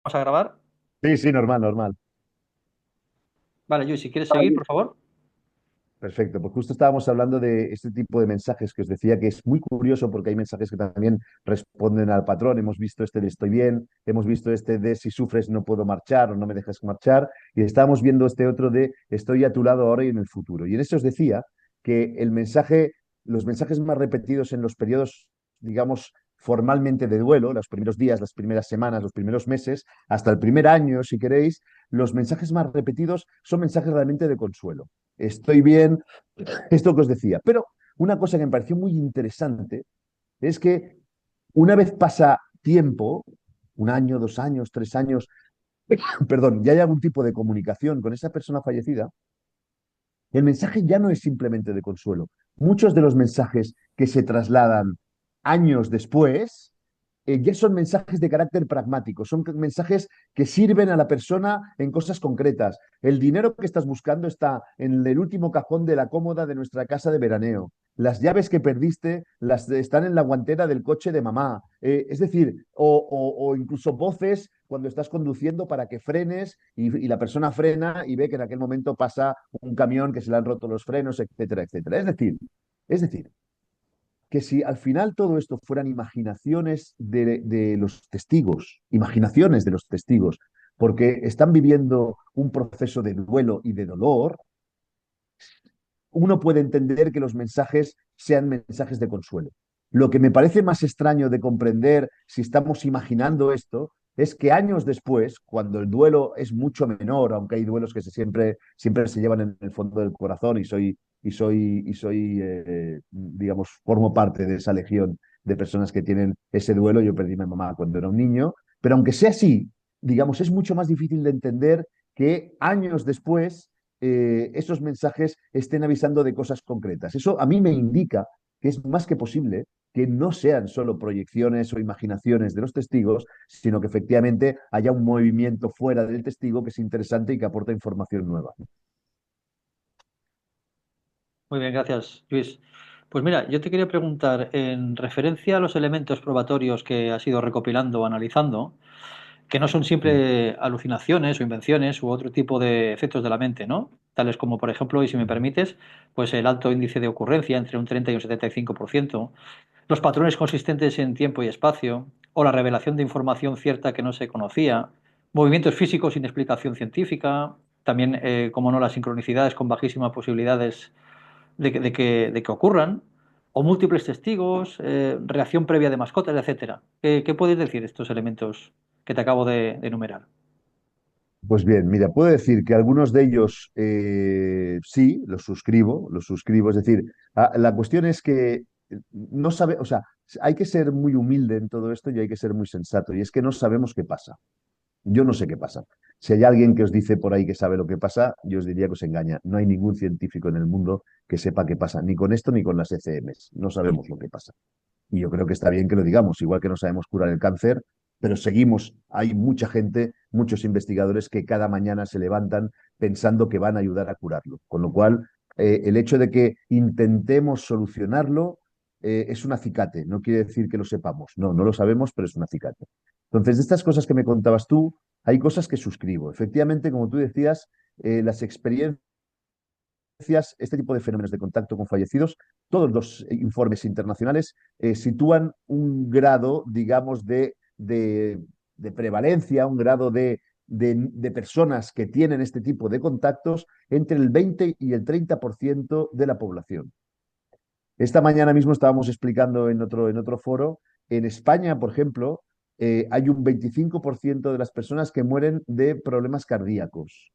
Vamos a grabar. Sí, sí, normal, normal. Vale, Luis, si quieres seguir, por favor. Perfecto. Pues justo estábamos hablando de este tipo de mensajes que os decía que es muy curioso porque hay mensajes que también responden al patrón. Hemos visto este de estoy bien, hemos visto este de si sufres no puedo marchar o no me dejes marchar y estábamos viendo este otro de estoy a tu lado ahora y en el futuro. Y en eso os decía que los mensajes más repetidos en los periodos, digamos, formalmente de duelo, los primeros días, las primeras semanas, los primeros meses, hasta el primer año, si queréis, los mensajes más repetidos son mensajes realmente de consuelo. Estoy bien, esto que os decía. Pero una cosa que me pareció muy interesante es que una vez pasa tiempo, un año, 2 años, 3 años, perdón, ya hay algún tipo de comunicación con esa persona fallecida, el mensaje ya no es simplemente de consuelo. Muchos de los mensajes que se trasladan años después ya son mensajes de carácter pragmático, son mensajes que sirven a la persona en cosas concretas. El dinero que estás buscando está en el último cajón de la cómoda de nuestra casa de veraneo. Las llaves que perdiste están en la guantera del coche de mamá. Es decir, o incluso voces cuando estás conduciendo para que frenes y la persona frena y ve que en aquel momento pasa un camión que se le han roto los frenos, etcétera, etcétera. Es decir, que si al final todo esto fueran imaginaciones de los testigos, imaginaciones de los testigos, porque están viviendo un proceso de duelo y de dolor, uno puede entender que los mensajes sean mensajes de consuelo. Lo que me parece más extraño de comprender si estamos imaginando esto es que años después, cuando el duelo es mucho menor, aunque hay duelos que siempre se llevan en el fondo del corazón digamos, formo parte de esa legión de personas que tienen ese duelo. Yo perdí a mi mamá cuando era un niño, pero aunque sea así, digamos, es mucho más difícil de entender que años después esos mensajes estén avisando de cosas concretas. Eso a mí me indica que es más que posible que no sean solo proyecciones o imaginaciones de los testigos, sino que efectivamente haya un movimiento fuera del testigo que es interesante y que aporta información nueva. Muy bien, gracias, Luis. Pues mira, yo te quería preguntar, en referencia a los elementos probatorios que has ido recopilando o analizando, que no son Mm, siempre alucinaciones o invenciones u otro tipo de efectos de la mente, ¿no? Tales como, por ejemplo, y si me mm, permites, pues el alto índice de ocurrencia entre un 30 y un 75%, los patrones consistentes en tiempo y espacio, o la revelación de información cierta que no se conocía, movimientos físicos sin explicación científica, también, como no, las sincronicidades con bajísimas posibilidades de que ocurran, o múltiples testigos, reacción previa de mascotas, etcétera. ¿Qué puedes decir de estos elementos que te acabo de enumerar? Pues bien, mira, puedo decir que algunos de ellos sí, los suscribo, es decir, la cuestión es que no sabe, o sea, hay que ser muy humilde en todo esto y hay que ser muy sensato, y es que no sabemos qué pasa. Yo no sé qué pasa. Si hay alguien que os dice por ahí que sabe lo que pasa, yo os diría que os engaña. No hay ningún científico en el mundo que sepa qué pasa, ni con esto ni con las ECMs. No sabemos lo que pasa. Y yo creo que está bien que lo digamos, igual que no sabemos curar el cáncer, pero seguimos, hay mucha gente, muchos investigadores que cada mañana se levantan pensando que van a ayudar a curarlo. Con lo cual, el hecho de que intentemos solucionarlo es un acicate, no quiere decir que lo sepamos, no, no lo sabemos, pero es un acicate. Entonces, de estas cosas que me contabas tú, hay cosas que suscribo. Efectivamente, como tú decías, las experiencias, este tipo de fenómenos de contacto con fallecidos, todos los informes internacionales sitúan un grado, digamos, de prevalencia, un grado de personas que tienen este tipo de contactos entre el 20 y el 30% de la población. Esta mañana mismo estábamos explicando en otro foro, en España, por ejemplo, hay un 25% de las personas que mueren de problemas cardíacos.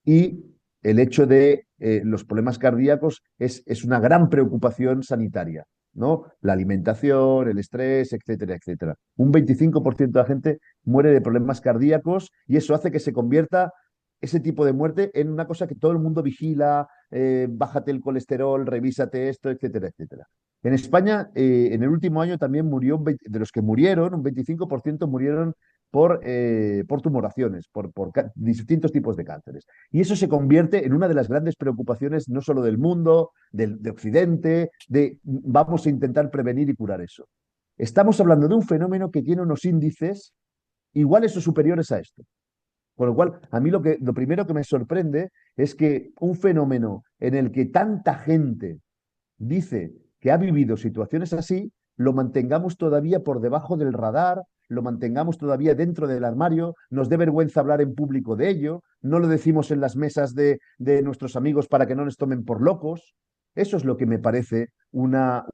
Y el hecho de los problemas cardíacos es una gran preocupación sanitaria, ¿no? La alimentación, el estrés, etcétera, etcétera. Un 25% de la gente muere de problemas cardíacos y eso hace que se convierta ese tipo de muerte en una cosa que todo el mundo vigila, bájate el colesterol, revísate esto, etcétera, etcétera. En España, en el último año también murió, de los que murieron, un 25% murieron por tumoraciones, por distintos tipos de cánceres. Y eso se convierte en una de las grandes preocupaciones, no solo del mundo, de Occidente, de vamos a intentar prevenir y curar eso. Estamos hablando de un fenómeno que tiene unos índices, iguales o superiores a esto. Con lo cual, a mí lo primero que me sorprende es que un fenómeno en el que tanta gente dice que ha vivido situaciones así, lo mantengamos todavía por debajo del radar, lo mantengamos todavía dentro del armario, nos dé vergüenza hablar en público de ello, no lo decimos en las mesas de nuestros amigos para que no nos tomen por locos. Eso es lo que me parece una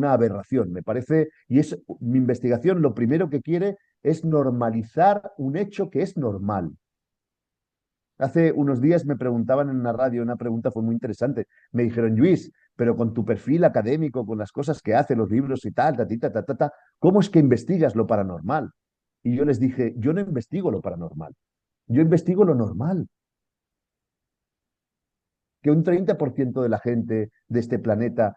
aberración. Me parece, y es mi investigación, lo primero que quiere es normalizar un hecho que es normal. Hace unos días me preguntaban en una radio, una pregunta fue muy interesante. Me dijeron, Luis, pero con tu perfil académico, con las cosas que hace, los libros y tal, ¿cómo es que investigas lo paranormal? Y yo les dije, yo no investigo lo paranormal, yo investigo lo normal. Que un 30% de la gente de este planeta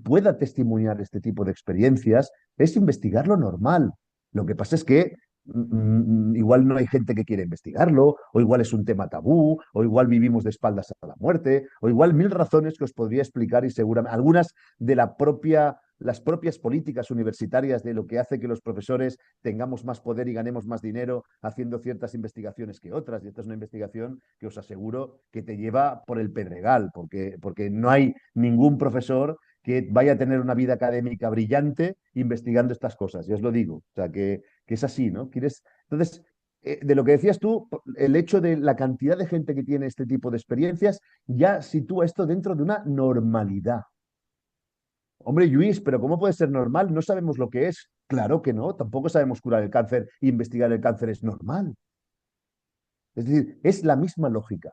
pueda testimoniar este tipo de experiencias es investigar lo normal. Lo que pasa es que igual no hay gente que quiera investigarlo, o igual es un tema tabú, o igual vivimos de espaldas a la muerte, o igual mil razones que os podría explicar y seguramente algunas de las propias políticas universitarias de lo que hace que los profesores tengamos más poder y ganemos más dinero haciendo ciertas investigaciones que otras. Y esta es una investigación que os aseguro que te lleva por el pedregal, porque no hay ningún profesor que vaya a tener una vida académica brillante investigando estas cosas. Ya os lo digo. O sea, que es así, ¿no? ¿Quieres? Entonces, de lo que decías tú, el hecho de la cantidad de gente que tiene este tipo de experiencias ya sitúa esto dentro de una normalidad. Hombre, Luis, pero ¿cómo puede ser normal? No sabemos lo que es. Claro que no, tampoco sabemos curar el cáncer y investigar el cáncer es normal. Es decir, es la misma lógica.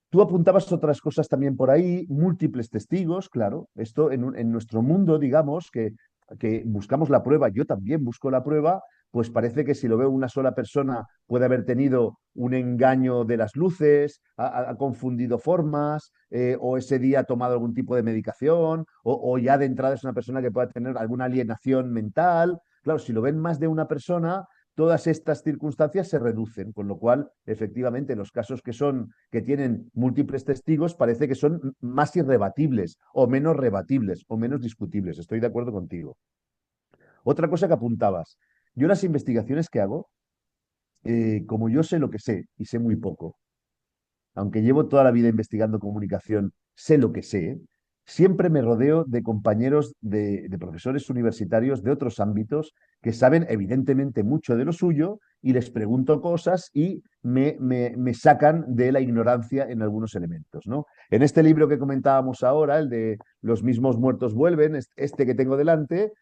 Tú apuntabas otras cosas también por ahí, múltiples testigos, claro. Esto en nuestro mundo, digamos, que buscamos la prueba, yo también busco la prueba, pues parece que si lo veo una sola persona puede haber tenido un engaño de las luces, ha confundido formas, o ese día ha tomado algún tipo de medicación, o ya de entrada es una persona que pueda tener alguna alienación mental. Claro, si lo ven más de una persona, todas estas circunstancias se reducen, con lo cual, efectivamente, los casos que tienen múltiples testigos parece que son más irrebatibles o menos rebatibles o menos discutibles. Estoy de acuerdo contigo. Otra cosa que apuntabas, yo las investigaciones que hago, como yo sé lo que sé y sé muy poco, aunque llevo toda la vida investigando comunicación, sé lo que sé, siempre me rodeo de compañeros de profesores universitarios de otros ámbitos que saben evidentemente mucho de lo suyo y les pregunto cosas y me sacan de la ignorancia en algunos elementos, ¿no? En este libro que comentábamos ahora, el de Los mismos muertos vuelven, este que tengo delante,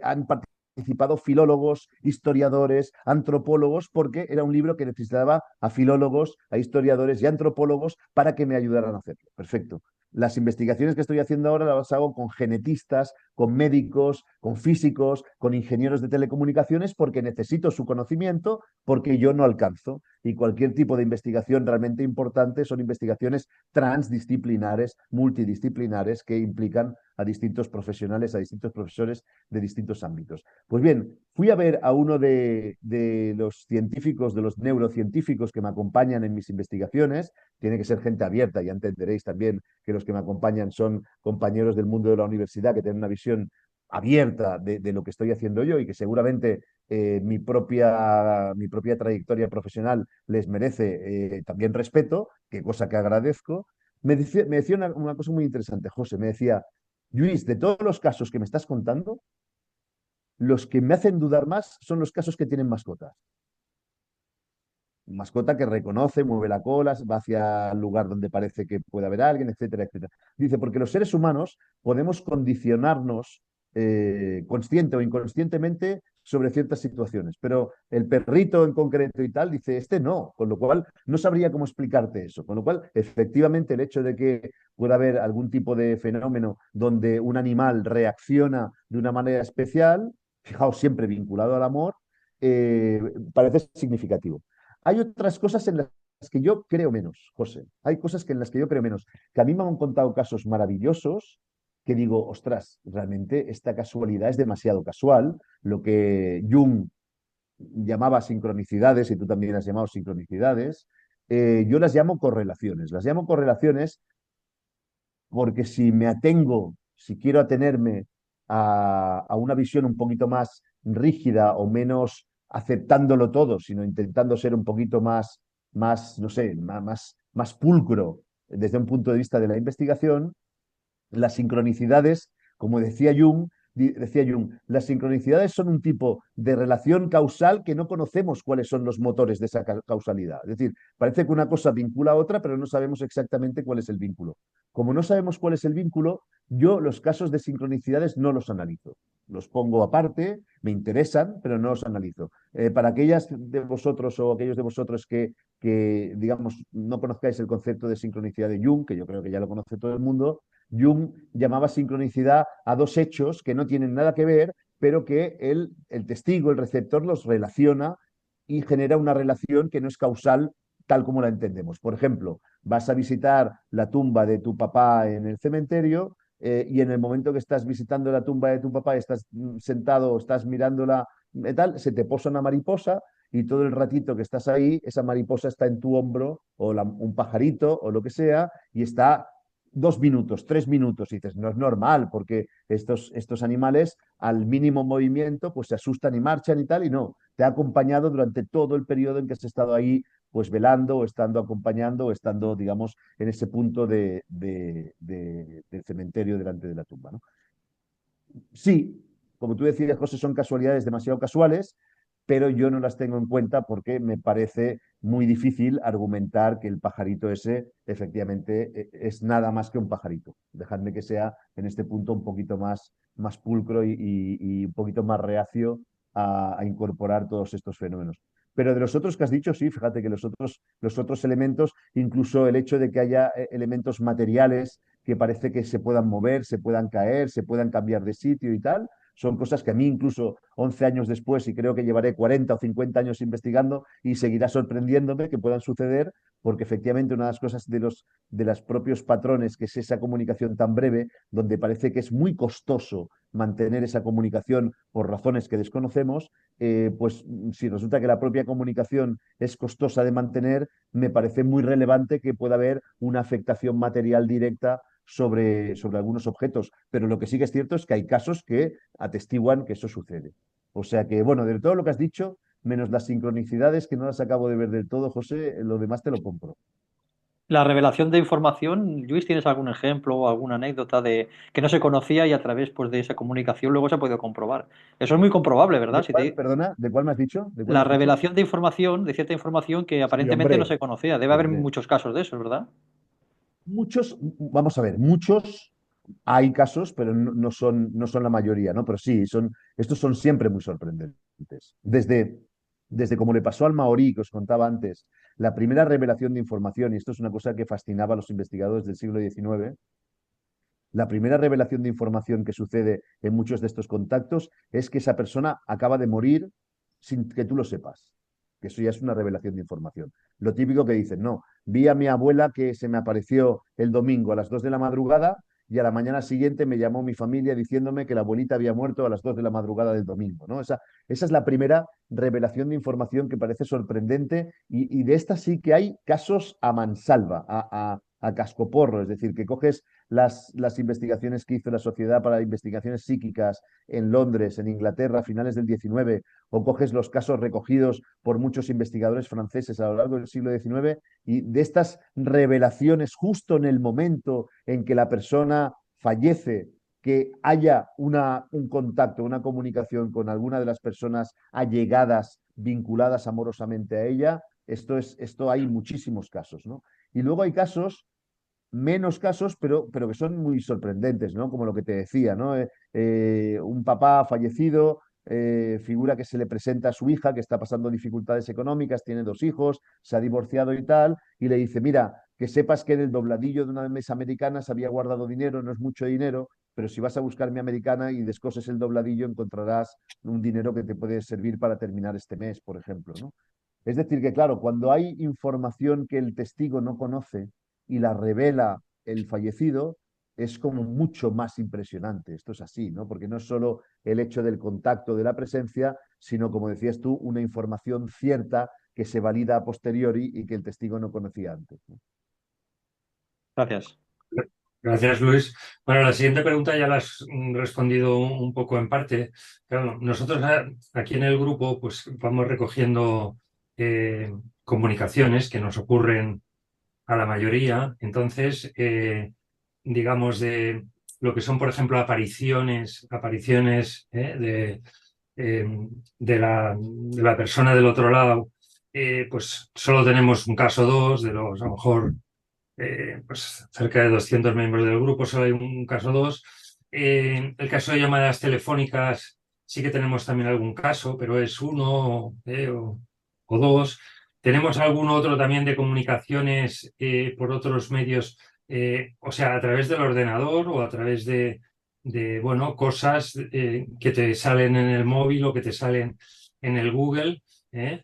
han participado filólogos, historiadores, antropólogos, porque era un libro que necesitaba a filólogos, a historiadores y antropólogos para que me ayudaran a hacerlo. Perfecto. Las investigaciones que estoy haciendo ahora las hago con genetistas, con médicos, con físicos, con ingenieros de telecomunicaciones, porque necesito su conocimiento, porque yo no alcanzo. Y cualquier tipo de investigación realmente importante son investigaciones transdisciplinares, multidisciplinares, que implican a distintos profesionales, a distintos profesores de distintos ámbitos. Pues bien, fui a ver a uno de los científicos, de los neurocientíficos que me acompañan en mis investigaciones. Tiene que ser gente abierta, ya entenderéis también que los que me acompañan son compañeros del mundo de la universidad que tienen una visión abierta de lo que estoy haciendo yo y que seguramente mi propia trayectoria profesional les merece también respeto, que cosa que agradezco. Me decía una cosa muy interesante, José, me decía, Luis, de todos los casos que me estás contando, los que me hacen dudar más son los casos que tienen mascotas. Mascota que reconoce, mueve la cola, va hacia el lugar donde parece que puede haber alguien, etcétera, etcétera. Dice, porque los seres humanos podemos condicionarnos consciente o inconscientemente sobre ciertas situaciones, pero el perrito en concreto y tal dice, este no, con lo cual no sabría cómo explicarte eso, con lo cual efectivamente el hecho de que pueda haber algún tipo de fenómeno donde un animal reacciona de una manera especial, fijaos, siempre vinculado al amor, eh, parece significativo. Hay otras cosas en las que yo creo menos, José. Hay cosas en las que yo creo menos. Que a mí me han contado casos maravillosos que digo, ostras, realmente esta casualidad es demasiado casual. Lo que Jung llamaba sincronicidades, y tú también has llamado sincronicidades, yo las llamo correlaciones. Las llamo correlaciones porque si me atengo, si quiero atenerme a una visión un poquito más rígida o menos aceptándolo todo, sino intentando ser un poquito más no sé, más pulcro desde un punto de vista de la investigación, las sincronicidades, como decía Jung, las sincronicidades son un tipo de relación causal que no conocemos cuáles son los motores de esa causalidad. Es decir, parece que una cosa vincula a otra, pero no sabemos exactamente cuál es el vínculo. Como no sabemos cuál es el vínculo, yo los casos de sincronicidades no los analizo. Los pongo aparte, me interesan, pero no los analizo. Para aquellas de vosotros o aquellos de vosotros digamos, no conozcáis el concepto de sincronicidad de Jung, que yo creo que ya lo conoce todo el mundo, Jung llamaba sincronicidad a dos hechos que no tienen nada que ver, pero que el testigo, el receptor, los relaciona y genera una relación que no es causal tal como la entendemos. Por ejemplo, vas a visitar la tumba de tu papá en el cementerio y en el momento que estás visitando la tumba de tu papá, estás sentado, estás mirándola, tal, se te posa una mariposa y todo el ratito que estás ahí, esa mariposa está en tu hombro o un pajarito o lo que sea y está 2 minutos, 3 minutos, y dices, no es normal, porque estos animales al mínimo movimiento pues se asustan y marchan y tal, y no, te ha acompañado durante todo el periodo en que has estado ahí pues velando o estando acompañando o estando, digamos, en ese punto del cementerio delante de la tumba, ¿no? Sí, como tú decías, José, son casualidades demasiado casuales, pero yo no las tengo en cuenta porque me parece muy difícil argumentar que el pajarito ese efectivamente es nada más que un pajarito. Dejadme que sea en este punto un poquito más pulcro y un poquito más reacio a incorporar todos estos fenómenos. Pero de los otros que has dicho, sí, fíjate que los otros elementos, incluso el hecho de que haya elementos materiales que parece que se puedan mover, se puedan caer, se puedan cambiar de sitio y tal. Son cosas que a mí incluso 11 años después, y creo que llevaré 40 o 50 años investigando y seguirá sorprendiéndome que puedan suceder, porque efectivamente una de las cosas de los propios patrones, que es esa comunicación tan breve, donde parece que es muy costoso mantener esa comunicación por razones que desconocemos, pues si resulta que la propia comunicación es costosa de mantener, me parece muy relevante que pueda haber una afectación material directa sobre algunos objetos. Pero lo que sí que es cierto es que hay casos que atestiguan que eso sucede. O sea que, bueno, de todo lo que has dicho, menos las sincronicidades, que no las acabo de ver del todo, José, lo demás te lo compro. La revelación de información, Luis, ¿tienes algún ejemplo o alguna anécdota de que no se conocía y a través pues, de esa comunicación luego se ha podido comprobar? Eso es muy comprobable, ¿verdad? Perdona, ¿de cuál me has dicho? ¿De cuál La me has dicho? revelación de información, de cierta información que Sí, aparentemente no hombre, se conocía. Debe haber hombre. muchos casos de eso, ¿verdad? Muchos, vamos a ver, muchos hay casos, pero no son la mayoría, ¿no? Pero sí, estos son siempre muy sorprendentes. Desde como le pasó al maorí, que os contaba antes, la primera revelación de información, y esto es una cosa que fascinaba a los investigadores del siglo XIX, la primera revelación de información que sucede en muchos de estos contactos es que esa persona acaba de morir sin que tú lo sepas. Que eso ya es una revelación de información. Lo típico que dicen, no, vi a mi abuela que se me apareció el domingo a las 2 de la madrugada y a la mañana siguiente me llamó mi familia diciéndome que la abuelita había muerto a las 2 de la madrugada del domingo, ¿no? Esa es la primera revelación de información que parece sorprendente y de esta sí que hay casos a mansalva, a cascoporro, es decir, que coges las investigaciones que hizo la Sociedad para Investigaciones Psíquicas en Londres, en Inglaterra, a finales del XIX, o coges los casos recogidos por muchos investigadores franceses a lo largo del siglo XIX, y de estas revelaciones justo en el momento en que la persona fallece, que haya un contacto, una comunicación con alguna de las personas allegadas, vinculadas amorosamente a ella, esto hay muchísimos casos, ¿no? Y luego hay casos menos casos, pero que son muy sorprendentes, ¿no? Como lo que te decía, ¿no? Un papá fallecido, figura que se le presenta a su hija que está pasando dificultades económicas, tiene 2 hijos, se ha divorciado y tal, y le dice, mira, que sepas que en el dobladillo de una mesa americana se había guardado dinero, no es mucho dinero, pero si vas a buscar mi americana y descoses el dobladillo, encontrarás un dinero que te puede servir para terminar este mes, por ejemplo, ¿no? Es decir, que claro, cuando hay información que el testigo no conoce y la revela el fallecido, es como mucho más impresionante. Esto es así, ¿no? Porque no es solo el hecho del contacto, de la presencia, sino, como decías tú, una información cierta que se valida a posteriori y que el testigo no conocía antes, ¿no? Gracias. Gracias, Luis. Bueno, la siguiente pregunta ya la has respondido un poco en parte. Claro, nosotros aquí en el grupo pues vamos recogiendo comunicaciones que nos ocurren a la mayoría. Entonces, digamos, de lo que son, por ejemplo, apariciones eh, de la persona del otro lado, pues solo tenemos un caso o dos de los, a lo mejor, pues cerca de 200 miembros del grupo, solo hay un caso o dos. El caso de llamadas telefónicas sí que tenemos también algún caso, pero es uno o dos. Tenemos algún otro también de comunicaciones por otros medios, o sea, a través del ordenador o a través bueno, cosas que te salen en el móvil o que te salen en el Google. ¿eh?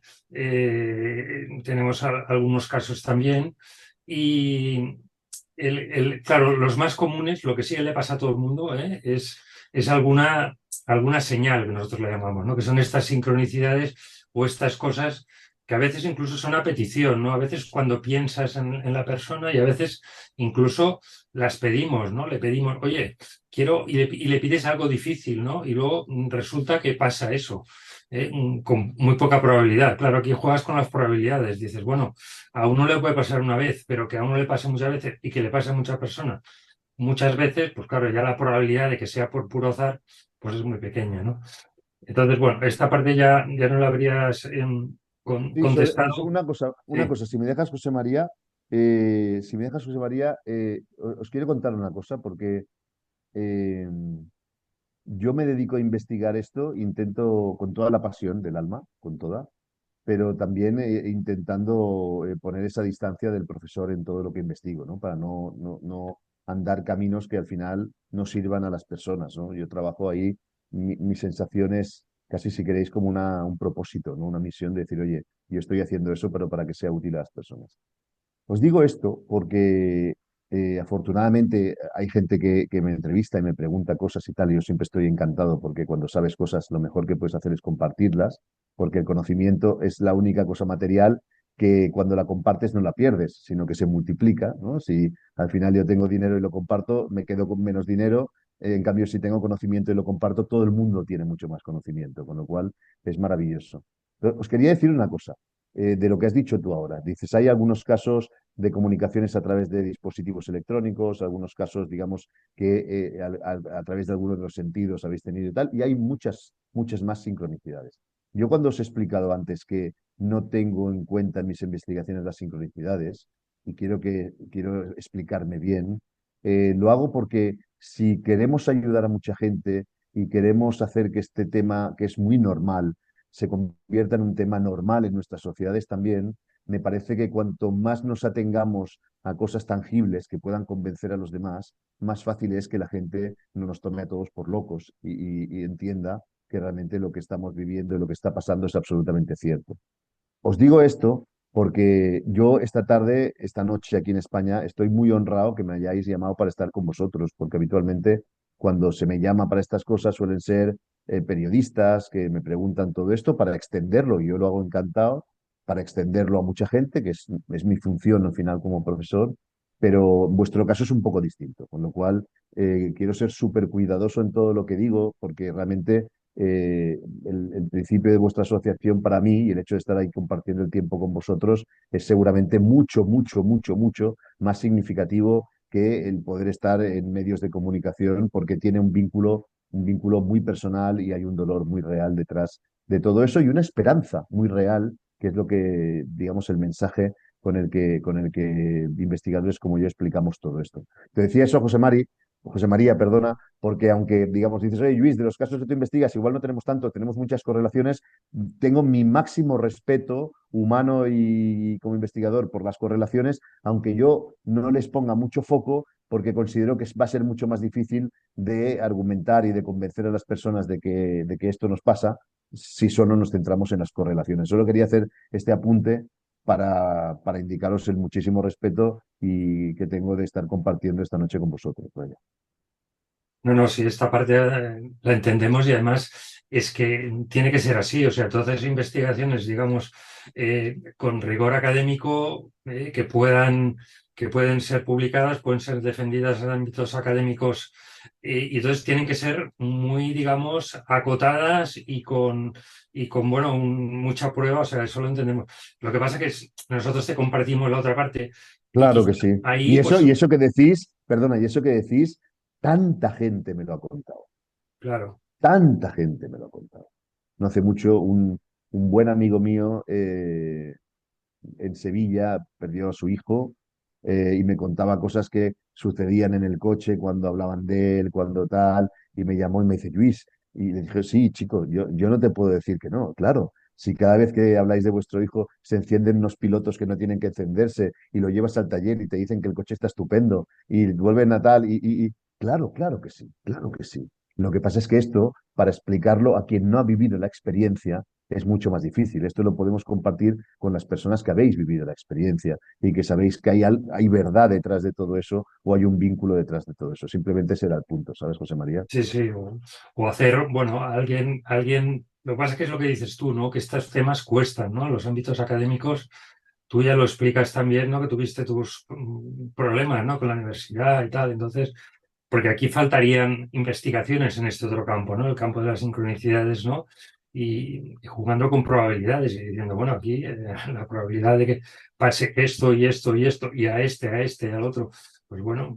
Tenemos algunos casos también. Y claro, los más comunes, lo que sí le pasa a todo el mundo, es alguna señal que nosotros le llamamos, ¿no? Que son estas sincronicidades o estas cosas que a veces incluso son a petición, ¿no? A veces cuando piensas en la persona y a veces incluso las pedimos, ¿no? Le pedimos, oye, quiero, y le pides algo difícil, ¿no? Y luego resulta que pasa eso. Con muy poca probabilidad. Claro, aquí juegas con las probabilidades. Dices, bueno, a uno le puede pasar una vez, pero que a uno le pase muchas veces y que le pase a muchas personas muchas veces, pues claro, ya la probabilidad de que sea por puro azar, pues es muy pequeña, ¿no? Entonces, bueno, esta parte ya no la habrías Sí, contestado. una Sí. cosa, si me dejas, José María, si me dejas, José María, os quiero contar una cosa, porque eh, yo me dedico a investigar esto, intento con toda la pasión del alma, con toda, pero también intentando poner esa distancia del profesor en todo lo que investigo, ¿no? Para no andar caminos que al final no sirvan a las personas, ¿no? Yo trabajo ahí, mi sensación es casi, si queréis, como un propósito, ¿no? Una misión de decir, oye, yo estoy haciendo eso, pero para que sea útil a las personas. Os digo esto porque afortunadamente hay gente que me entrevista y me pregunta cosas y tal, y yo siempre estoy encantado porque cuando sabes cosas lo mejor que puedes hacer es compartirlas, porque el conocimiento es la única cosa material que cuando la compartes no la pierdes, sino que se multiplica, ¿no? Si al final yo tengo dinero y lo comparto, me quedo con menos dinero. En cambio, si tengo conocimiento y lo comparto, todo el mundo tiene mucho más conocimiento, con lo cual es maravilloso. Pero os quería decir una cosa de lo que has dicho tú ahora. Dices, hay algunos casos de comunicaciones a través de dispositivos electrónicos, algunos casos, digamos, que a través de algunos de los sentidos habéis tenido y tal, y hay muchas más sincronicidades. Yo cuando os he explicado antes que no tengo en cuenta en mis investigaciones las sincronicidades, y quiero explicarme bien, lo hago porque si queremos ayudar a mucha gente y queremos hacer que este tema, que es muy normal, se convierta en un tema normal en nuestras sociedades también, me parece que cuanto más nos atengamos a cosas tangibles que puedan convencer a los demás, más fácil es que la gente no nos tome a todos por locos y entienda que realmente lo que estamos viviendo y lo que está pasando es absolutamente cierto. Os digo esto porque yo esta tarde, esta noche aquí en España, estoy muy honrado que me hayáis llamado para estar con vosotros, porque habitualmente cuando se me llama para estas cosas suelen ser periodistas que me preguntan todo esto para extenderlo, y yo lo hago encantado, para extenderlo a mucha gente, que es mi función al final como profesor, pero vuestro caso es un poco distinto, con lo cual quiero ser súper cuidadoso en todo lo que digo, porque realmente el principio de vuestra asociación para mí y el hecho de estar ahí compartiendo el tiempo con vosotros es seguramente mucho más significativo que el poder estar en medios de comunicación porque tiene un vínculo muy personal y hay un dolor muy real detrás de todo eso y una esperanza muy real, que es lo que, digamos, el mensaje con el que investigadores como yo explicamos todo esto. Te decía eso, José María, perdona, porque aunque, digamos, dices, oye, Luis, de los casos que tú investigas, igual no tenemos tanto, tenemos muchas correlaciones, tengo mi máximo respeto humano y como investigador por las correlaciones, aunque yo no les ponga mucho foco, porque considero que va a ser mucho más difícil de argumentar y de convencer a las personas de que esto nos pasa si solo nos centramos en las correlaciones. Solo quería hacer este apunte para indicaros el muchísimo respeto y que tengo de estar compartiendo esta noche con vosotros. Vaya. No, no, sí, esta parte la entendemos y además es que tiene que ser así. O sea, todas esas investigaciones, digamos, con rigor académico, que pueden ser publicadas, pueden ser defendidas en ámbitos académicos, y entonces tienen que ser muy, digamos, acotadas y con bueno, mucha prueba. O sea, eso lo entendemos. Lo que pasa que nosotros te compartimos la otra parte y Claro que quizá sí. ahí, pues, Y eso que decís, perdona, y eso que decís, tanta gente me lo ha contado. claro, Tanta gente me lo ha contado. No hace mucho un buen amigo mío en Sevilla perdió a su hijo y me contaba cosas que sucedían en el coche cuando hablaban de él, cuando tal, y me llamó y me dice, Luis, y le dije, sí, chico, yo no te puedo decir que no, claro. Si cada vez que habláis de vuestro hijo se encienden unos pilotos que no tienen que encenderse y lo llevas al taller y te dicen que el coche está estupendo y vuelven a tal claro, claro que sí, claro que sí. Lo que pasa es que esto, para explicarlo a quien no ha vivido la experiencia, es mucho más difícil. Esto lo podemos compartir con las personas que habéis vivido la experiencia y que sabéis que hay verdad detrás de todo eso o hay un vínculo detrás de todo eso. Simplemente será el punto, ¿sabes, José María? sí, sí. O hacer, bueno, alguien, lo que pasa es que es lo que dices tú, ¿no? Que estos temas cuestan, ¿no? Los ámbitos académicos, tú ya lo explicas también, ¿no? Que tuviste tus problemas, ¿no? Con la universidad y tal. Entonces, porque aquí faltarían investigaciones en este otro campo, ¿no? El campo de las sincronicidades, ¿no? Y jugando con probabilidades y diciendo, bueno, aquí la probabilidad de que pase esto y esto y esto y a este, al otro, pues bueno,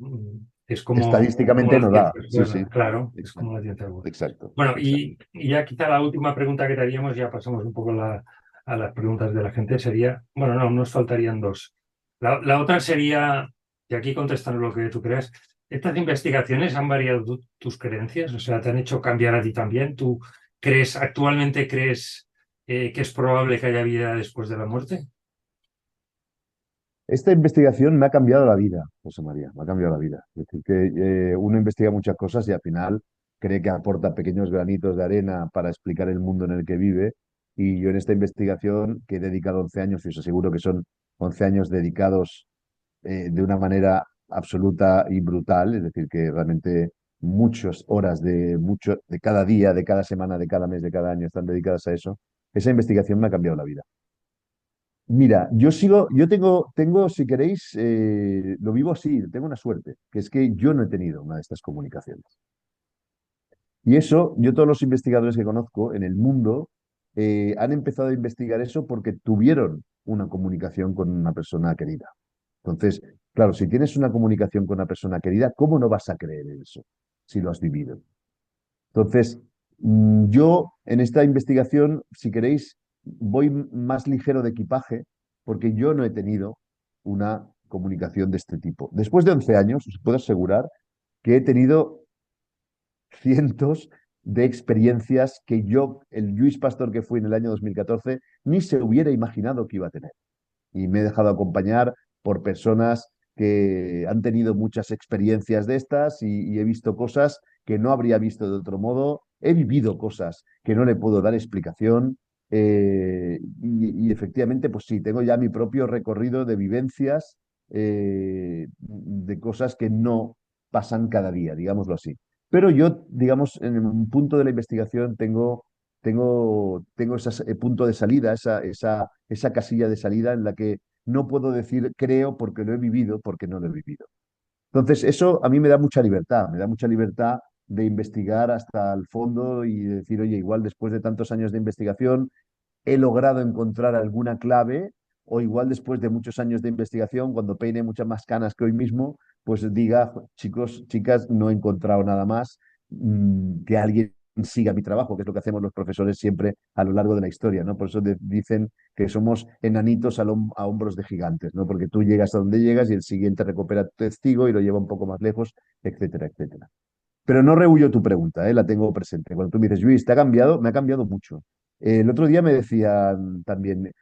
es como Estadísticamente la no da. ciencia Sí, sí. buena, claro, es como Exacto, la ciencia buena. exacto, Bueno, exacto. y ya quizá la última pregunta que te haríamos, ya pasamos un poco a las preguntas de la gente, sería, bueno, no, nos faltarían dos. La otra sería, y aquí contestan lo que tú creas, ¿estas investigaciones han variado tus creencias? O sea, ¿te han hecho cambiar a ti también? ¿Tú actualmente crees que es probable que haya vida después de la muerte? Esta investigación me ha cambiado la vida, José María, me ha cambiado la vida. Es decir, que uno investiga muchas cosas y al final cree que aporta pequeños granitos de arena para explicar el mundo en el que vive. Y yo en esta investigación, que he dedicado 11 años, y os aseguro que son 11 años dedicados de una manera absoluta y brutal, es decir, que realmente muchas horas de cada día, de cada semana, de cada mes, de cada año están dedicadas a eso. Esa investigación me ha cambiado la vida. Mira, tengo, si queréis, lo vivo así, tengo una suerte, que es que yo no he tenido una de estas comunicaciones. Y eso, yo todos los investigadores que conozco en el mundo han empezado a investigar eso porque tuvieron una comunicación con una persona querida. Entonces, claro, si tienes una comunicación con una persona querida, ¿cómo no vas a creer en eso si lo has vivido? Entonces, yo en esta investigación, si queréis, voy más ligero de equipaje porque yo no he tenido una comunicación de este tipo. Después de 11 años, os puedo asegurar que he tenido cientos de experiencias que yo, el Luis Pastor que fui en el año 2014, ni se hubiera imaginado que iba a tener. Y me he dejado acompañar por personas que han tenido muchas experiencias de estas y he visto cosas que no habría visto de otro modo. He vivido cosas que no le puedo dar explicación. Y efectivamente, pues sí, tengo ya mi propio recorrido de vivencias, de cosas que no pasan cada día, digámoslo así. Pero yo, digamos, en un punto de la investigación tengo ese punto de salida, esa casilla de salida en la que no puedo decir creo porque lo he vivido, porque no lo he vivido. Entonces, eso a mí me da mucha libertad de investigar hasta el fondo y de decir, oye, igual después de tantos años de investigación he logrado encontrar alguna clave, o igual después de muchos años de investigación, cuando peine muchas más canas que hoy mismo, pues diga, chicos, chicas, no he encontrado nada más, que alguien siga mi trabajo, que es lo que hacemos los profesores siempre a lo largo de la historia, ¿no? Por eso dicen que somos enanitos a hombros de gigantes, ¿no? Porque tú llegas a donde llegas y el siguiente recupera tu testigo y lo lleva un poco más lejos, etcétera, etcétera. Pero no rehuyo tu pregunta, la tengo presente. Cuando tú me dices, Luis, ¿te ha cambiado? Me ha cambiado mucho. El otro día me decían también,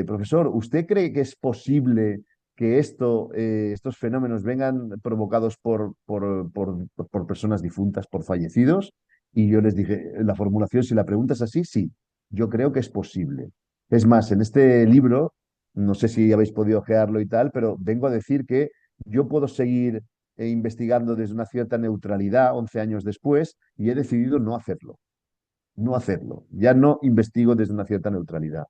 profesor, ¿usted cree que es posible que estos fenómenos vengan provocados por personas difuntas, por fallecidos? Y yo les dije, la formulación, si la pregunta es así, sí, yo creo que es posible. Es más, en este libro, no sé si habéis podido ojearlo y tal, pero vengo a decir que yo puedo seguir investigando desde una cierta neutralidad 11 años después y he decidido no hacerlo. no hacerlo. Ya no investigo desde una cierta neutralidad.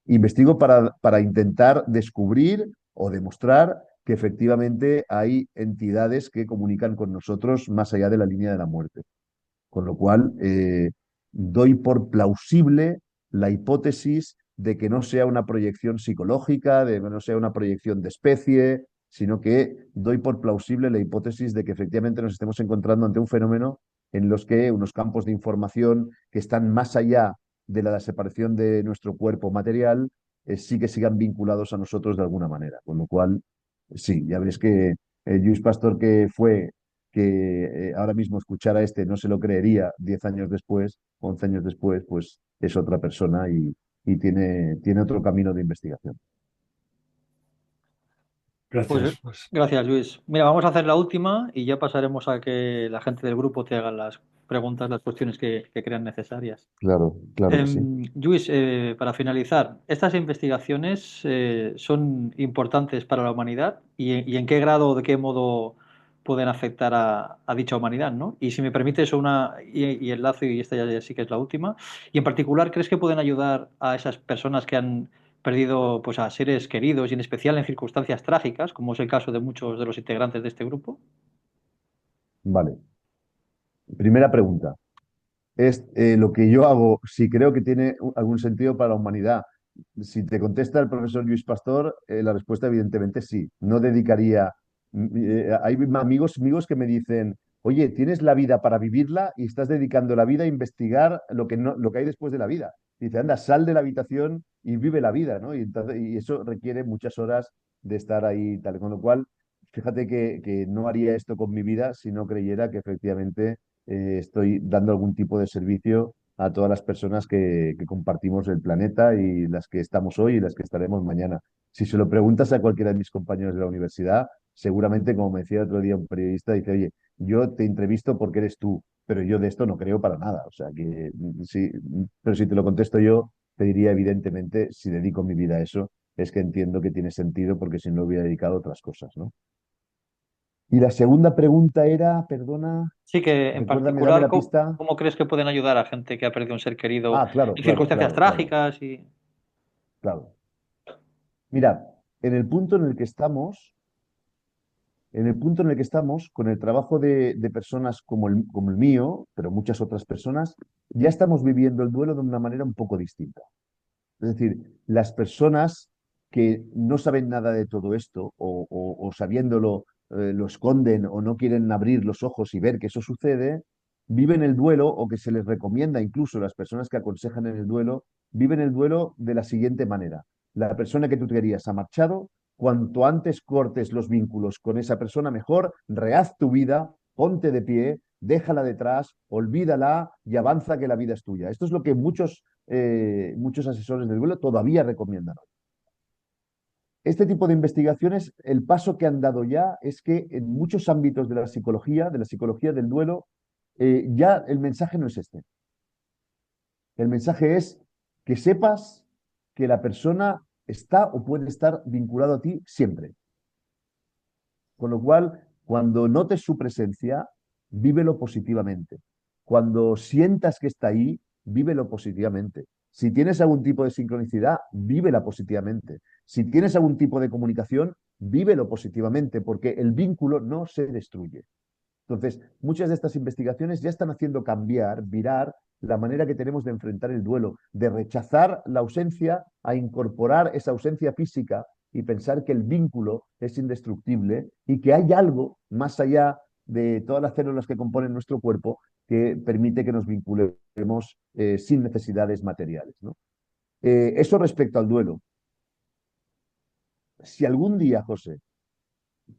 Investigo para intentar descubrir o demostrar que efectivamente hay entidades que comunican con nosotros más allá de la línea de la muerte. Con lo cual, doy por plausible la hipótesis de que no sea una proyección psicológica, de que no sea una proyección de especie, sino que doy por plausible la hipótesis de que efectivamente nos estemos encontrando ante un fenómeno en los que unos campos de información que están más allá de la separación de nuestro cuerpo material, sí que sigan vinculados a nosotros de alguna manera. Con lo cual, sí, ya ves que Lluís Pastor, que ahora mismo escuchara este no se lo creería 10 años después, 11 años después, pues es otra persona y tiene otro camino de investigación. Pues Gracias. Pues. gracias, Luis. Mira, vamos a hacer la última y ya pasaremos a que la gente del grupo te haga las preguntas, las cuestiones que crean necesarias. Claro, claro que sí. Luis, para finalizar, ¿estas investigaciones son importantes para la humanidad y en qué grado o de qué modo pueden afectar a dicha humanidad, ¿no? Y si me permites y enlazo, y esta ya sí que es la última, y en particular, ¿crees que pueden ayudar a esas personas que han perdido pues, a seres queridos y en especial en circunstancias trágicas, como es el caso de muchos de los integrantes de este grupo? Vale. Primera pregunta. Es lo que yo hago, si creo que tiene algún sentido para la humanidad. Si te contesta el profesor Luis Pastor, la respuesta evidentemente sí. No dedicaría. Hay amigos que me dicen, oye, tienes la vida para vivirla y estás dedicando la vida a investigar lo que, no, lo que hay después de la vida. Dice, anda, sal de la habitación y vive la vida, ¿no? Y eso requiere muchas horas de estar ahí y tal. Con lo cual, fíjate que no haría esto con mi vida si no creyera que efectivamente estoy dando algún tipo de servicio a todas las personas que compartimos el planeta y las que estamos hoy y las que estaremos mañana. Si se lo preguntas a cualquiera de mis compañeros de la universidad, seguramente, como me decía el otro día un periodista, dice, oye, yo te entrevisto porque eres tú, pero yo de esto no creo para nada. O sea que sí, pero si te lo contesto yo, te diría evidentemente, si dedico mi vida a eso, es que entiendo que tiene sentido porque si no hubiera dedicado a otras cosas, ¿no? Y la segunda pregunta era, perdona, Sí, que en recuérdame, dame particular, la pista. ¿cómo crees que pueden ayudar a gente que ha perdido un ser querido Ah, claro, en claro, circunstancias claro, claro, trágicas? Y... claro. Mirad, en el punto en el que estamos, en el punto en el que estamos, con el trabajo de personas como el mío, pero muchas otras personas, ya estamos viviendo el duelo de una manera un poco distinta. Es decir, las personas que no saben nada de todo esto o sabiéndolo lo esconden o no quieren abrir los ojos y ver que eso sucede, viven el duelo o que se les recomienda incluso las personas que aconsejan en el duelo, viven el duelo de la siguiente manera. La persona que tú querías ha marchado, cuanto antes cortes los vínculos con esa persona, mejor, rehaz tu vida, ponte de pie, déjala detrás, olvídala y avanza que la vida es tuya. Esto es lo que muchos asesores del duelo todavía recomiendan hoy. Este tipo de investigaciones, el paso que han dado ya es que en muchos ámbitos de la psicología del duelo, ya el mensaje no es este. El mensaje es que sepas que la persona está o puede estar vinculado a ti siempre. Con lo cual, cuando notes su presencia, vívelo positivamente. Cuando sientas que está ahí, vívelo positivamente. Si tienes algún tipo de sincronicidad, vívela positivamente. Si tienes algún tipo de comunicación, vívelo positivamente, porque el vínculo no se destruye. Entonces, muchas de estas investigaciones ya están haciendo cambiar, virar la manera que tenemos de enfrentar el duelo, de rechazar la ausencia a incorporar esa ausencia física y pensar que el vínculo es indestructible y que hay algo más allá de todas las células que componen nuestro cuerpo que permite que nos vinculemos sin necesidades materiales, ¿no? Eso respecto al duelo. Si algún día, José,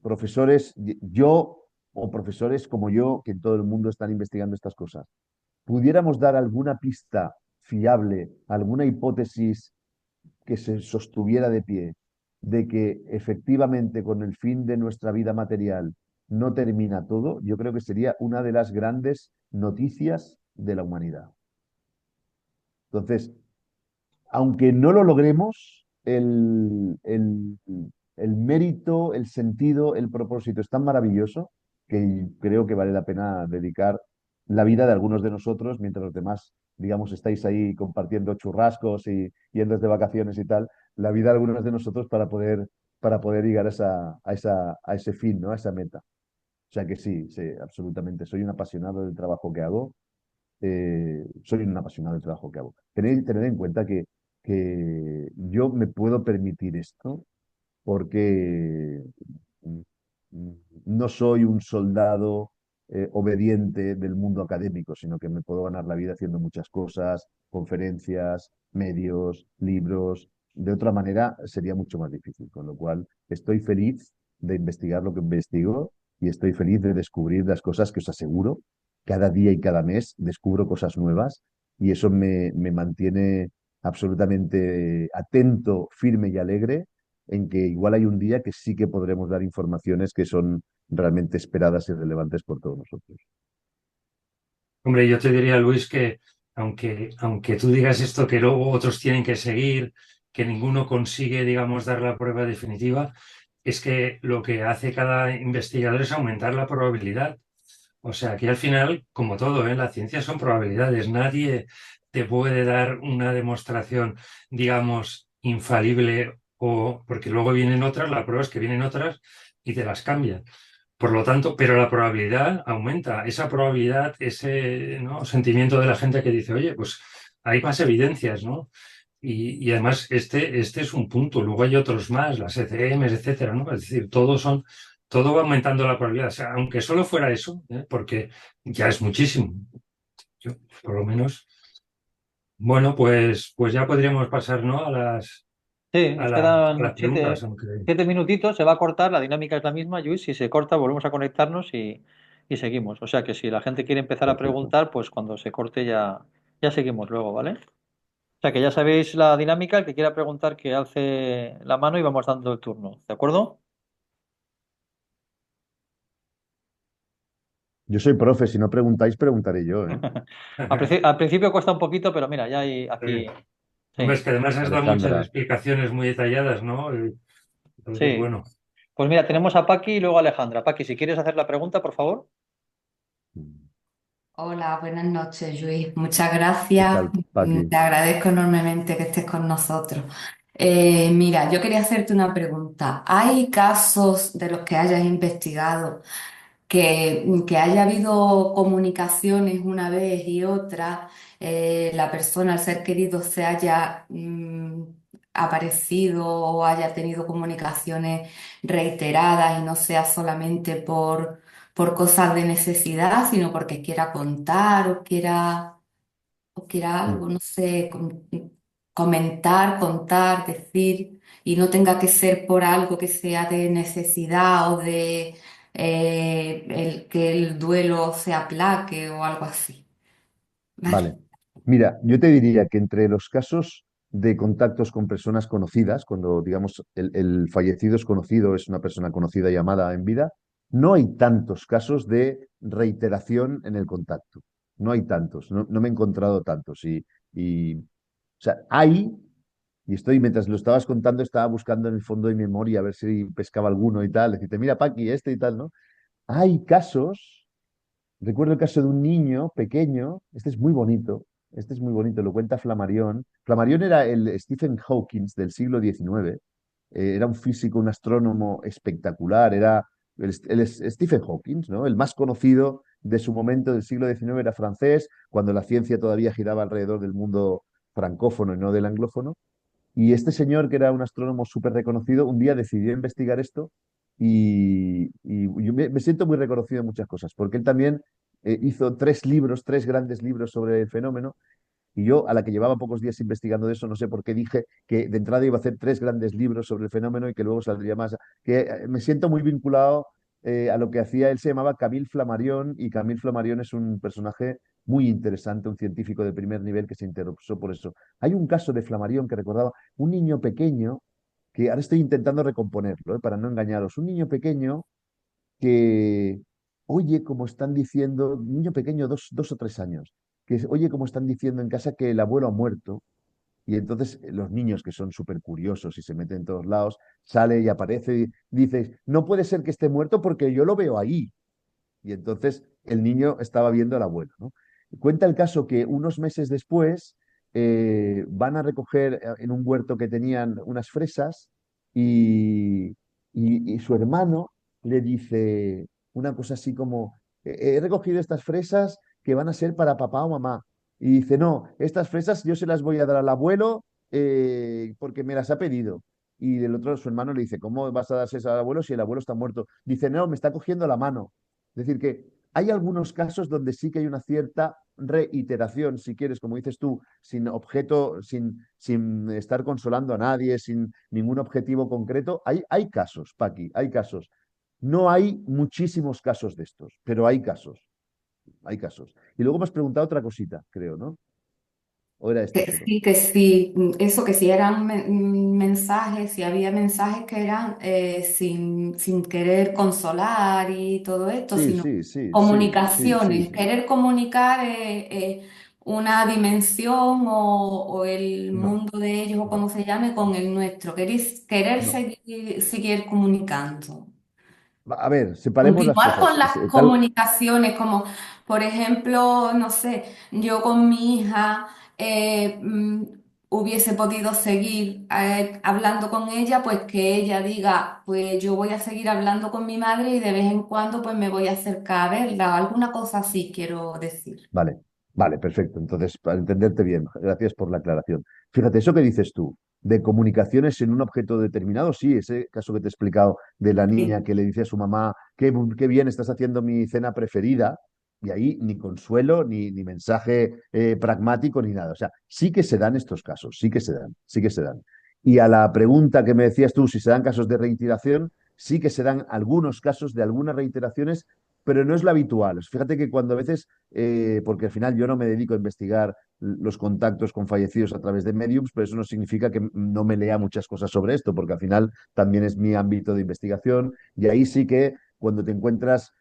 profesores, yo o profesores como yo, que en todo el mundo están investigando estas cosas, pudiéramos dar alguna pista fiable, alguna hipótesis que se sostuviera de pie, de que efectivamente con el fin de nuestra vida material no termina todo, yo creo que sería una de las grandes noticias de la humanidad. Entonces, aunque no lo logremos, el mérito, el sentido, el propósito es tan maravilloso que creo que vale la pena dedicar la vida de algunos de nosotros mientras los demás digamos, estáis ahí compartiendo churrascos y yendo de vacaciones y tal, la vida de algunos de nosotros para poder llegar a ese fin, ¿no? A esa meta. O sea que sí, sí, absolutamente. Soy un apasionado del trabajo que hago. Soy un apasionado del trabajo que hago. Tened en cuenta que yo me puedo permitir esto porque mm, mm, no soy un soldado obediente del mundo académico, sino que me puedo ganar la vida haciendo muchas cosas, conferencias, medios, libros. De otra manera sería mucho más difícil, con lo cual estoy feliz de investigar lo que investigo y estoy feliz de descubrir las cosas que os aseguro. Cada día y cada mes descubro cosas nuevas y eso me mantiene absolutamente atento, firme y alegre en que igual hay un día que sí que podremos dar informaciones que son realmente esperadas y relevantes por todos nosotros. Hombre, yo te diría, Luis, que aunque tú digas esto, que luego otros tienen que seguir, que ninguno consigue, digamos, dar la prueba definitiva, es que lo que hace cada investigador es aumentar la probabilidad. O sea, que al final, como todo, ¿eh? La ciencia son probabilidades. Nadie te puede dar una demostración, digamos, infalible o porque luego vienen otras, la prueba es que vienen otras y te las cambian. Por lo tanto, pero la probabilidad aumenta. Esa probabilidad, ese, ¿no? Sentimiento de la gente que dice, oye, pues hay más evidencias, ¿no? Y además este es un punto. Luego hay otros más, las ECMs, etcétera, ¿no? Es decir, todo va aumentando la probabilidad. O sea, aunque solo fuera eso, ¿eh? Porque ya es muchísimo. Yo, por lo menos. Bueno, pues ya podríamos pasar, ¿no? Sí, A nos a quedan las preguntas, aunque. 7 minutitos, se va a cortar, la dinámica es la misma, Luis, si se corta volvemos a conectarnos y seguimos. O sea que si la gente quiere empezar a Perfecto. preguntar, pues cuando se corte ya seguimos luego, ¿vale? O sea que ya sabéis la dinámica, el que quiera preguntar que alce la mano y vamos dando el turno, ¿de acuerdo? Yo soy profe, si no preguntáis, preguntaré yo, ¿eh? Al principio cuesta un poquito, pero mira, ya hay aquí, Hombre, sí, es que además has dado muchas Alejandra. explicaciones muy detalladas, ¿no? Entonces, sí. bueno. Pues mira, tenemos a Paqui y luego a Alejandra. Paqui, si quieres hacer la pregunta, por favor. Hola, buenas noches, Luis. Muchas ¿Qué gracias. tal, Paqui? Te agradezco enormemente que estés con nosotros. Mira, yo quería hacerte una pregunta. ¿Hay casos de los que hayas investigado que haya habido comunicaciones una vez y otra, la persona, el ser querido, se haya aparecido o haya tenido comunicaciones reiteradas y no sea solamente por cosas de necesidad, sino porque quiera contar o quiera Mm. algo, no sé, comentar, contar, decir, y no tenga que ser por algo que sea de necesidad o de que el duelo se aplaque o algo así. ¿Vale? Vale. Mira, yo te diría que entre los casos de contactos con personas conocidas, cuando digamos el fallecido es conocido, es una persona conocida llamada en vida, no hay tantos casos de reiteración en el contacto. No hay tantos, no me he encontrado tantos. O sea, hay, y estoy, mientras lo estabas contando, estaba buscando en el fondo de mi memoria a ver si pescaba alguno y tal, decirte, mira, Paqui, este y tal, ¿no? Hay casos. Recuerdo el caso de un niño pequeño, este es muy bonito, lo cuenta Flammarion. Flammarion era el Stephen Hawking del siglo XIX, era un físico, un astrónomo espectacular, era el Stephen Hawking, ¿no? El más conocido de su momento del siglo XIX, era francés, cuando la ciencia todavía giraba alrededor del mundo francófono y no del anglófono. Y este señor, que era un astrónomo súper reconocido, un día decidió investigar esto y yo me siento muy reconocido en muchas cosas, porque él también hizo 3 libros, 3 grandes libros sobre el fenómeno, y yo, a la que llevaba pocos días investigando de eso, no sé por qué dije que de entrada iba a hacer 3 grandes libros sobre el fenómeno y que luego saldría más. Que me siento muy vinculado a lo que hacía. Él se llamaba Camille Flammarion y Camille Flammarion es un personaje muy interesante, un científico de primer nivel que se interesó por eso. Hay un caso de Flammarion que recordaba, un niño pequeño, que ahora estoy intentando recomponerlo, para no engañaros, un niño pequeño que oye como están diciendo, un niño pequeño, 2 o 3 años, que oye como están diciendo en casa que el abuelo ha muerto. Y entonces los niños que son súper curiosos y se meten en todos lados, sale y aparece y dices, no puede ser que esté muerto porque yo lo veo ahí. Y entonces el niño estaba viendo al abuelo, ¿no? Cuenta el caso que unos meses después van a recoger en un huerto que tenían unas fresas y, y su hermano le dice una cosa así como, he recogido estas fresas que van a ser para papá o mamá. Y dice, no, estas fresas yo se las voy a dar al abuelo porque me las ha pedido. Y del otro, su hermano le dice, ¿cómo vas a darse al abuelo si el abuelo está muerto? Dice, no, me está cogiendo la mano. Es decir, que hay algunos casos donde sí que hay una cierta reiteración, si quieres, como dices tú, sin objeto, sin estar consolando a nadie, sin ningún objetivo concreto. Hay casos, Paqui, hay casos. No hay muchísimos casos de estos, pero hay casos, hay casos. Y luego me has preguntado otra cosita, creo, ¿no? ¿O era esto solo? Que sí, eso que sí eran mensajes, sí había mensajes que eran sin querer consolar y todo esto, Sí, sino sí, sí, sí, sí, sí, comunicaciones, sí. querer comunicar una dimensión o el No, mundo de ellos o como no, se llame con el nuestro, querer no. seguir comunicando. A ver, separemos las Continuar con cosas. las Tal, comunicaciones, como por ejemplo, no sé, yo con mi hija hubiese podido seguir hablando con ella, pues que ella diga, pues yo voy a seguir hablando con mi madre y de vez en cuando pues me voy a acercar a verla, alguna cosa así quiero decir. vale, vale, perfecto. Entonces, para entenderte bien, gracias por la aclaración. Fíjate, eso que dices tú, de comunicaciones en un objeto determinado, sí, ese caso que te he explicado de la niña Sí. que le dice a su mamá, qué bien estás haciendo mi cena preferida, y ahí ni consuelo, ni mensaje pragmático, ni nada. O sea, sí que se dan estos casos, sí que se dan, sí que se dan. Y a la pregunta que me decías tú, si se dan casos de reiteración, sí que se dan algunos casos de algunas reiteraciones, pero no es lo habitual. Fíjate que cuando a veces porque al final yo no me dedico a investigar los contactos con fallecidos a través de mediums, pero eso no significa que no me lea muchas cosas sobre esto, porque al final también es mi ámbito de investigación y ahí sí que cuando te encuentras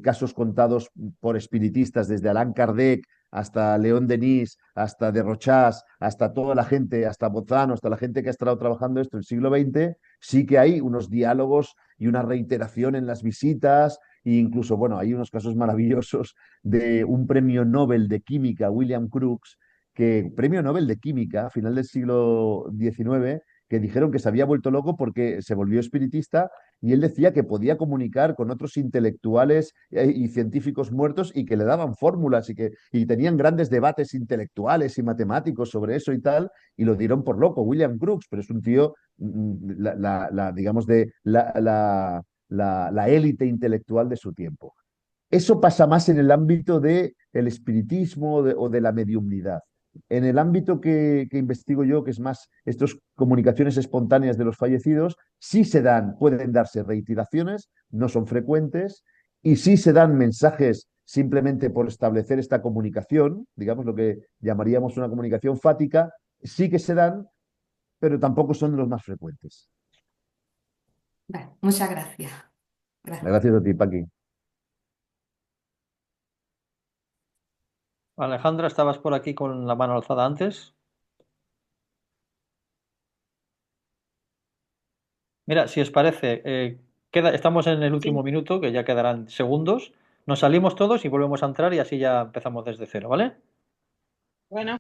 casos contados por espiritistas desde Allan Kardec hasta León Denis, hasta Derrochás, hasta toda la gente, hasta Bozano, hasta la gente que ha estado trabajando esto en el siglo XX, sí que hay unos diálogos y una reiteración en las visitas e incluso, bueno, hay unos casos maravillosos de un premio Nobel de Química, William Crookes, que premio Nobel de Química a final del siglo XIX, que dijeron que se había vuelto loco porque se volvió espiritista y él decía que podía comunicar con otros intelectuales y científicos muertos y que le daban fórmulas y tenían grandes debates intelectuales y matemáticos sobre eso y tal, y lo dieron por loco, William Crookes, pero es un tío, digamos, de la élite intelectual de su tiempo. Eso pasa más en el ámbito del espiritismo o de la mediumnidad. En el ámbito que investigo yo, que es más estas comunicaciones espontáneas de los fallecidos, sí se dan, pueden darse reiteraciones, no son frecuentes, y sí se dan mensajes simplemente por establecer esta comunicación, digamos lo que llamaríamos una comunicación fática, sí que se dan, pero tampoco son los más frecuentes. Vale, muchas gracias. Gracias. Gracias a ti, Paqui. Alejandra, ¿estabas por aquí con la mano alzada antes? Mira, si os parece, estamos en el último Sí, minuto, que ya quedarán segundos. Nos salimos todos y volvemos a entrar y así ya empezamos desde cero, ¿vale? bueno.